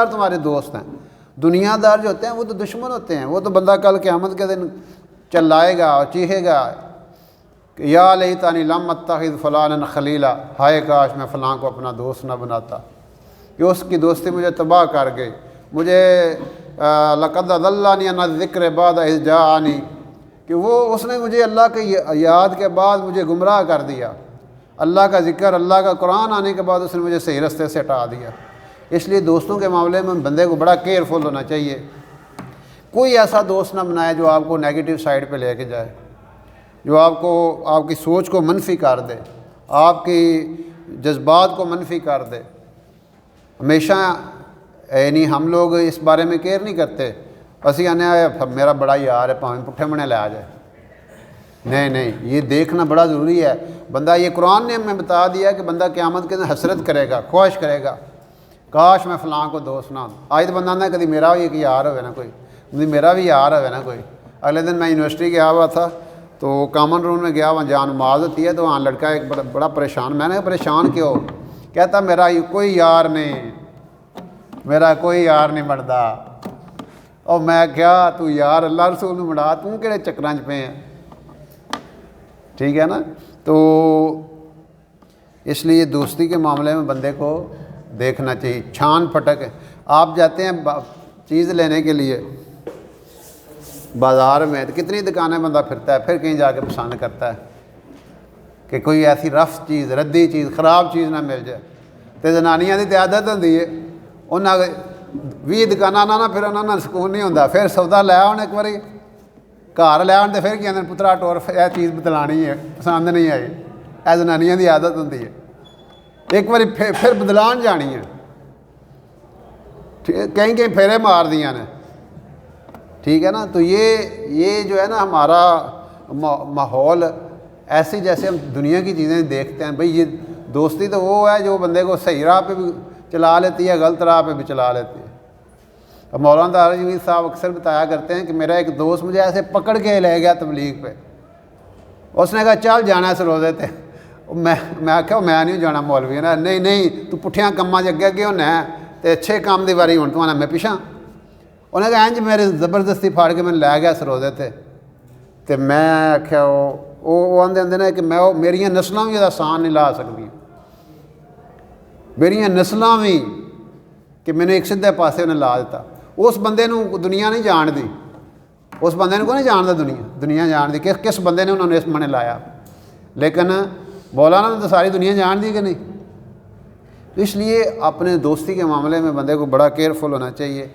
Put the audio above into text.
تمہارے دوست ہیں، دنیا دار جو ہوتے ہیں وہ تو دشمن ہوتے ہیں، وہ تو بندہ کل قیامت کے دن چلائے گا اور چیخے گا کہ یا لیتنی لم اتخذ فلانا خلیلا، ہائے کاش میں فلاں کو اپنا دوست نہ بناتا، کہ اس کی دوستی مجھے تباہ کر گئی، مجھے لقد اضلنی عن الذکر بعد اذ جاءنی، کہ اس نے مجھے اللہ کی یاد کے بعد مجھے گمراہ کر دیا، اللہ کا ذکر، اللہ کا قرآن آنے کے بعد اس نے مجھے صحیح رستے سے ہٹا دیا۔ اس لیے دوستوں کے معاملے میں بندے کو بڑا کیئرفل ہونا چاہیے، کوئی ایسا دوست نہ بنائے جو آپ کو نیگیٹو سائڈ پہ لے کے جائے، جو آپ کی سوچ کو منفی کر دے، آپ کی جذبات کو منفی کر دے۔ ہمیشہ یعنی ہم لوگ اس بارے میں کیئر نہیں کرتے، اسی آنے میرا بڑا یار ہے پاویں پٹھے منے لے آ جائے، نہیں، یہ دیکھنا بڑا ضروری ہے۔ بندہ، یہ قرآن نے ہمیں بتا دیا کہ بندہ قیامت کے دن حسرت کرے گا، خواہش کرے گا کاش میں فلاں کو دوست نہ ہوں۔ آج تو بندہ نہ کبھی میرا بھی ایک یار ہوئے نا کوئی، میرا بھی یار ہوئے نا کوئی۔ اگلے دن میں یونیورسٹی گیا ہوا تھا تو کامن روم میں گیا، وہاں جان نماز ہوتی ہے، تو وہاں لڑکا ایک بڑا پریشان، میں نے کہا پریشان کیوں؟ کہتا میرا کوئی یار نہیں، میرا کوئی یار نہیں بنتا۔ اور میں کیا تو یار اللہ رسول نے بنا، توں کہڑے چکرانچ پہ ہیں؟ ٹھیک ہے نا؟ تو اس لیے دوستی کے معاملے میں بندے کو دیکھنا چاہیے، چھان پھٹک۔ آپ جاتے ہیں چیز لینے کے لیے بازار میں، تو کتنی دکانیں بندہ پھرتا ہے، پھر کہیں جا کے پسند کرتا ہے کہ کوئی ایسی رف چیز، ردی چیز، خراب چیز نہ مل جائے۔ تو زنانیاں دی عادت ہوندی ہے، انہاں 20 دکاناں نہ پھر انہاں نال سکون نہیں ہوندا، پھر سودا لے آن ایک باری گھر لے آن تے پھر کہندے پترا ٹور یہ چیز بدلانی ہے، پسند نہیں آئی۔ اے زنانیاں دی عادت ہوندی ہے، ایک باری پھر بدلان جانی ہے، کہیں پھیرے مار دیاں نے، ٹھیک ہے نا؟ تو یہ جو ہے نا ہمارا ماحول ایسی، جیسے ہم دنیا کی چیزیں دیکھتے ہیں، بھئی یہ دوستی تو وہ ہے جو بندے کو صحیح راہ پہ بھی چلا لیتی ہے، غلط راہ پہ بھی چلا لیتی ہے۔ اب مولانا طاہر جمیل صاحب اکثر بتایا کرتے ہیں کہ میرا ایک دوست مجھے ایسے پکڑ کے لے گیا تبلیغ پہ، اس نے کہا چل جانا اس روزے تے، میں کہا میں نہیں جانا مولوی نا، نہیں تو پٹھیاں کماں چ اگے ہونا ہے تے اچھے کام دی واری ہن تو آنا میں پیچھا۔ انہیں کہا انج میرے زبردستی پھاڑ کے میں لے گیا اس روزے تے میں آخیا وہ آدھے نے کہ میں میریاں نسلاں بھی آسان نہیں لا سکتی، میریاں نسلاں بھی، کہ میں نے ایک سیدھے پاسے انہیں لا دیتا۔ اس بندے نو دنیا نہیں جان دی، اس بندے کو نہیں جاندا دنیا جان دی کس بندے نے انہوں نے اس منے لایا، لیکن مولانا نے تو ساری دنیا جان دی کہ نہیں۔ تو اس لیے اپنے دوستی کے معاملے میں بندے کو بڑا کیئرفل ہونا چاہیے۔